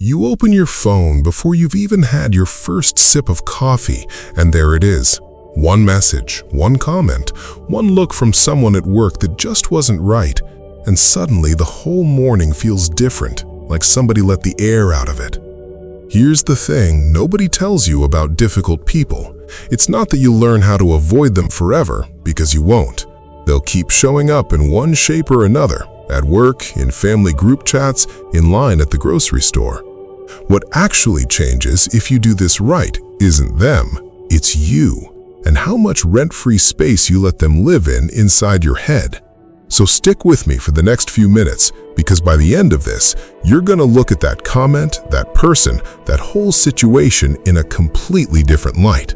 You open your phone before you've even had your first sip of coffee, and there it is. One message, one comment, one look from someone at work that just wasn't right, and suddenly the whole morning feels different, like somebody let the air out of it. Here's the thing nobody tells you about difficult people. It's not that you'll learn how to avoid them forever, because you won't. They'll keep showing up in one shape or another, at work, in family group chats, in line at the grocery store. What actually changes if you do this right isn't them, it's you, and how much rent-free space you let them live in inside your head. So stick with me for the next few minutes, because by the end of this, you're going to look at that comment, that person, that whole situation in a completely different light.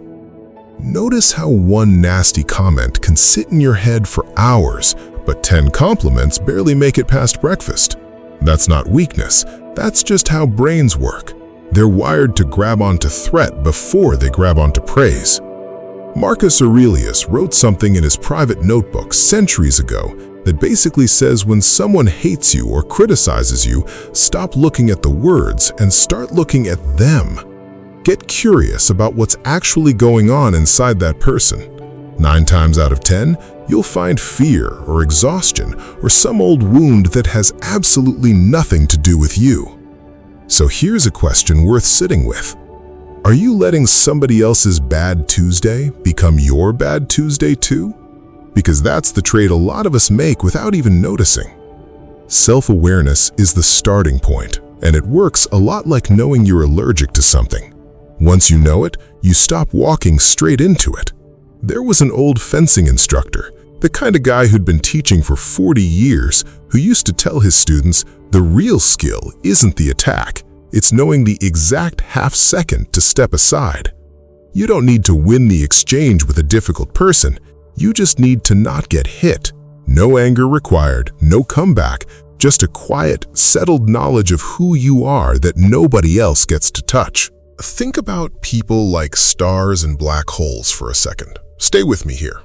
Notice how one nasty comment can sit in your head for hours, but 10 compliments barely make it past breakfast. That's not weakness, that's just how brains work. They're wired to grab onto threat before they grab onto praise. Marcus Aurelius wrote something in his private notebook centuries ago that basically says when someone hates you or criticizes you, stop looking at the words and start looking at them. Get curious about what's actually going on inside that person. 9 times out of 10, you'll find fear or exhaustion or some old wound that has absolutely nothing to do with you. So here's a question worth sitting with. Are you letting somebody else's bad Tuesday become your bad Tuesday too? Because that's the trade a lot of us make without even noticing. Self-awareness is the starting point, and it works a lot like knowing you're allergic to something. Once you know it, you stop walking straight into it. There was an old fencing instructor, the kind of guy who'd been teaching for 40 years, who used to tell his students, the real skill isn't the attack, it's knowing the exact half-second to step aside. You don't need to win the exchange with a difficult person, you just need to not get hit. No anger required, no comeback, just a quiet, settled knowledge of who you are that nobody else gets to touch. Think about people like stars and black holes for a second. Stay with me here.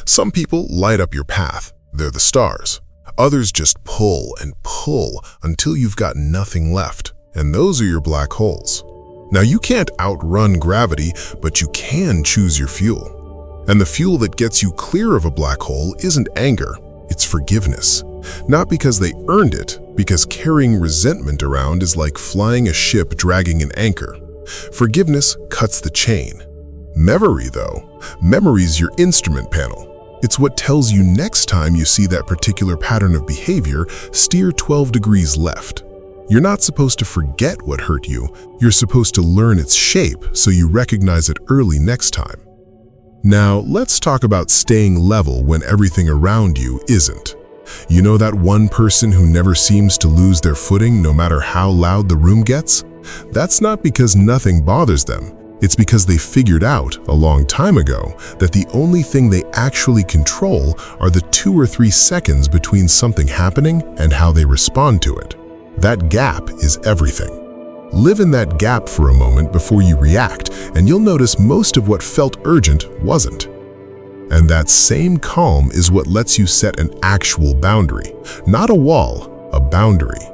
Some people light up your path, they're the stars. Others just pull and pull until you've got nothing left, and those are your black holes. Now you can't outrun gravity, but you can choose your fuel. And the fuel that gets you clear of a black hole isn't anger, it's forgiveness. Not because they earned it, because carrying resentment around is like flying a ship dragging an anchor. Forgiveness cuts the chain. Memory, though, memory's your instrument panel. It's what tells you next time you see that particular pattern of behavior, steer 12 degrees left. You're not supposed to forget what hurt you, you're supposed to learn its shape so you recognize it early next time. Now, let's talk about staying level when everything around you isn't. You know that one person who never seems to lose their footing no matter how loud the room gets? That's not because nothing bothers them. It's because they figured out a long time ago that the only thing they actually control are the 2 or 3 seconds between something happening and how they respond to it. That gap is everything. Live in that gap for a moment before you react, and you'll notice most of what felt urgent wasn't. And that same calm is what lets you set an actual boundary, not a wall, a boundary.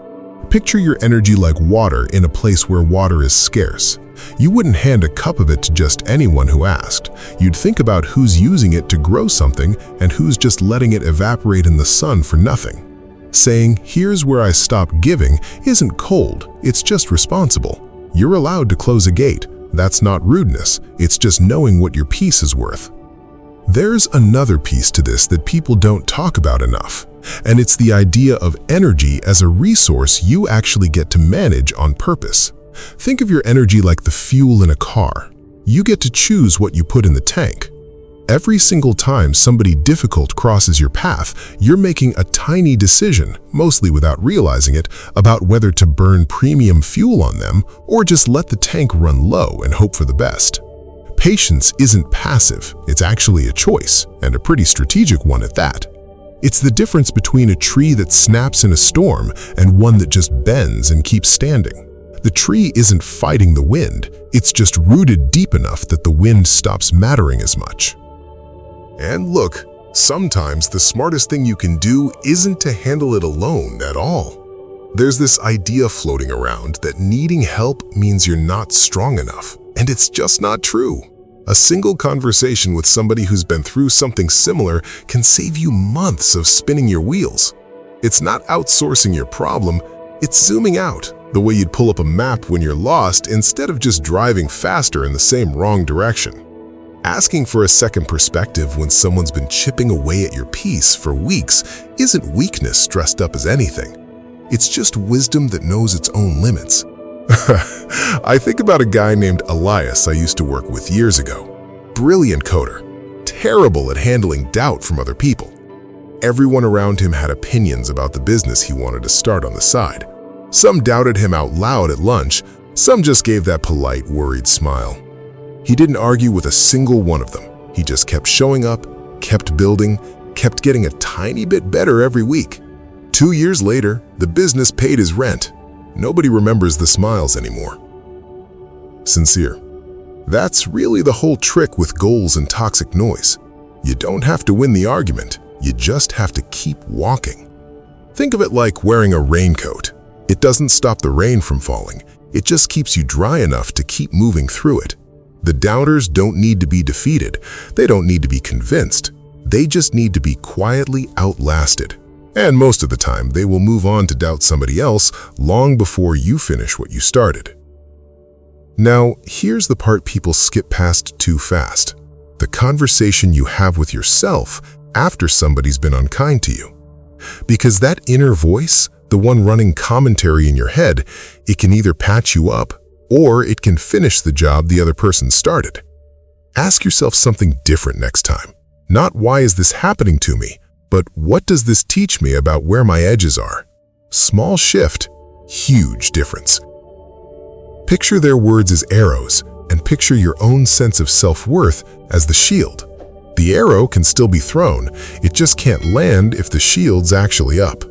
Picture your energy like water in a place where water is scarce. You wouldn't hand a cup of it to just anyone who asked. You'd think about who's using it to grow something and who's just letting it evaporate in the sun for nothing. Saying, "Here's where I stop giving," isn't cold, it's just responsible. You're allowed to close a gate. That's not rudeness, it's just knowing what your piece is worth. There's another piece to this that people don't talk about enough, and it's the idea of energy as a resource you actually get to manage on purpose. Think of your energy like the fuel in a car. You get to choose what you put in the tank. Every single time somebody difficult crosses your path, you're making a tiny decision, mostly without realizing it, about whether to burn premium fuel on them or just let the tank run low and hope for the best. Patience isn't passive, it's actually a choice, and a pretty strategic one at that. It's the difference between a tree that snaps in a storm and one that just bends and keeps standing. The tree isn't fighting the wind, it's just rooted deep enough that the wind stops mattering as much. And look, sometimes the smartest thing you can do isn't to handle it alone at all. There's this idea floating around that needing help means you're not strong enough, and it's just not true. A single conversation with somebody who's been through something similar can save you months of spinning your wheels. It's not outsourcing your problem, it's zooming out, the way you'd pull up a map when you're lost instead of just driving faster in the same wrong direction. Asking for a second perspective when someone's been chipping away at your peace for weeks isn't weakness dressed up as anything. It's just wisdom that knows its own limits. I think about a guy named Elias I used to work with years ago. Brilliant coder, terrible at handling doubt from other people. Everyone around him had opinions about the business he wanted to start on the side. Some doubted him out loud at lunch, some just gave that polite, worried smile. He didn't argue with a single one of them. He just kept showing up, kept building, kept getting a tiny bit better every week. 2 years later, the business paid his rent. Nobody remembers the smiles anymore. Sincere. That's really the whole trick with goals and toxic noise. You don't have to win the argument, you just have to keep walking. Think of it like wearing a raincoat. It doesn't stop the rain from falling, it just keeps you dry enough to keep moving through it. The doubters don't need to be defeated, they don't need to be convinced. They just need to be quietly outlasted. And most of the time, they will move on to doubt somebody else long before you finish what you started. Now, here's the part people skip past too fast. The conversation you have with yourself after somebody's been unkind to you. Because that inner voice, the one running commentary in your head, it can either patch you up or it can finish the job the other person started. Ask yourself something different next time. Not why is this happening to me, but what does this teach me about where my edges are? Small shift, huge difference. Picture their words as arrows and picture your own sense of self-worth as the shield. The arrow can still be thrown, it just can't land if the shield's actually up.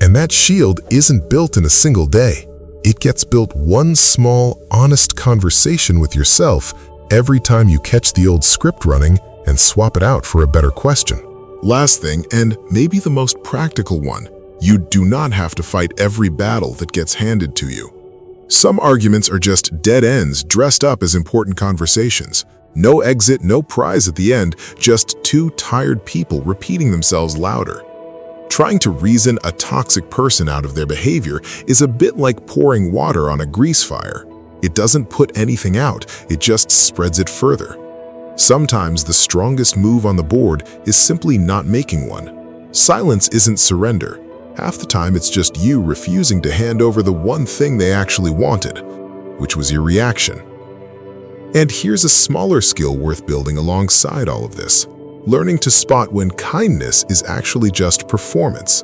And that shield isn't built in a single day. It gets built one small, honest conversation with yourself every time you catch the old script running and swap it out for a better question. Last thing, and maybe the most practical one, you do not have to fight every battle that gets handed to you. Some arguments are just dead ends dressed up as important conversations. No exit, no prize at the end, just two tired people repeating themselves louder. Trying to reason a toxic person out of their behavior is a bit like pouring water on a grease fire. It doesn't put anything out, it just spreads it further. Sometimes the strongest move on the board is simply not making one. Silence isn't surrender. Half the time it's just you refusing to hand over the one thing they actually wanted, which was your reaction. And here's a smaller skill worth building alongside all of this. Learning to spot when kindness is actually just performance.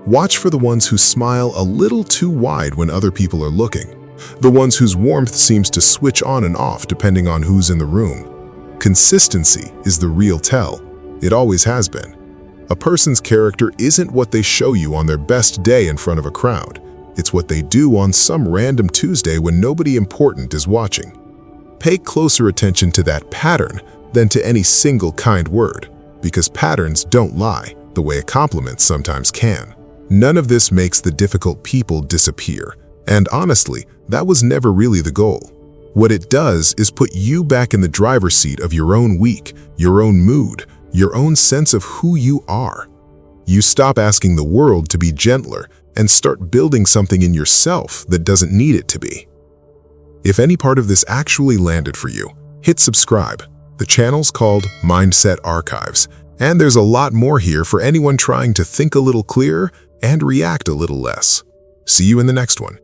Watch for the ones who smile a little too wide when other people are looking. The ones whose warmth seems to switch on and off depending on who's in the room. Consistency is the real tell. It always has been. A person's character isn't what they show you on their best day in front of a crowd. It's what they do on some random Tuesday when nobody important is watching. Pay closer attention to that pattern than to any single kind word, because patterns don't lie the way a compliment sometimes can. None of this makes the difficult people disappear, and honestly, that was never really the goal. What it does is put you back in the driver's seat of your own week, your own mood, your own sense of who you are. You stop asking the world to be gentler and start building something in yourself that doesn't need it to be. If any part of this actually landed for you, hit subscribe. The channel's called Mindset Archives, and there's a lot more here for anyone trying to think a little clearer and react a little less. See you in the next one.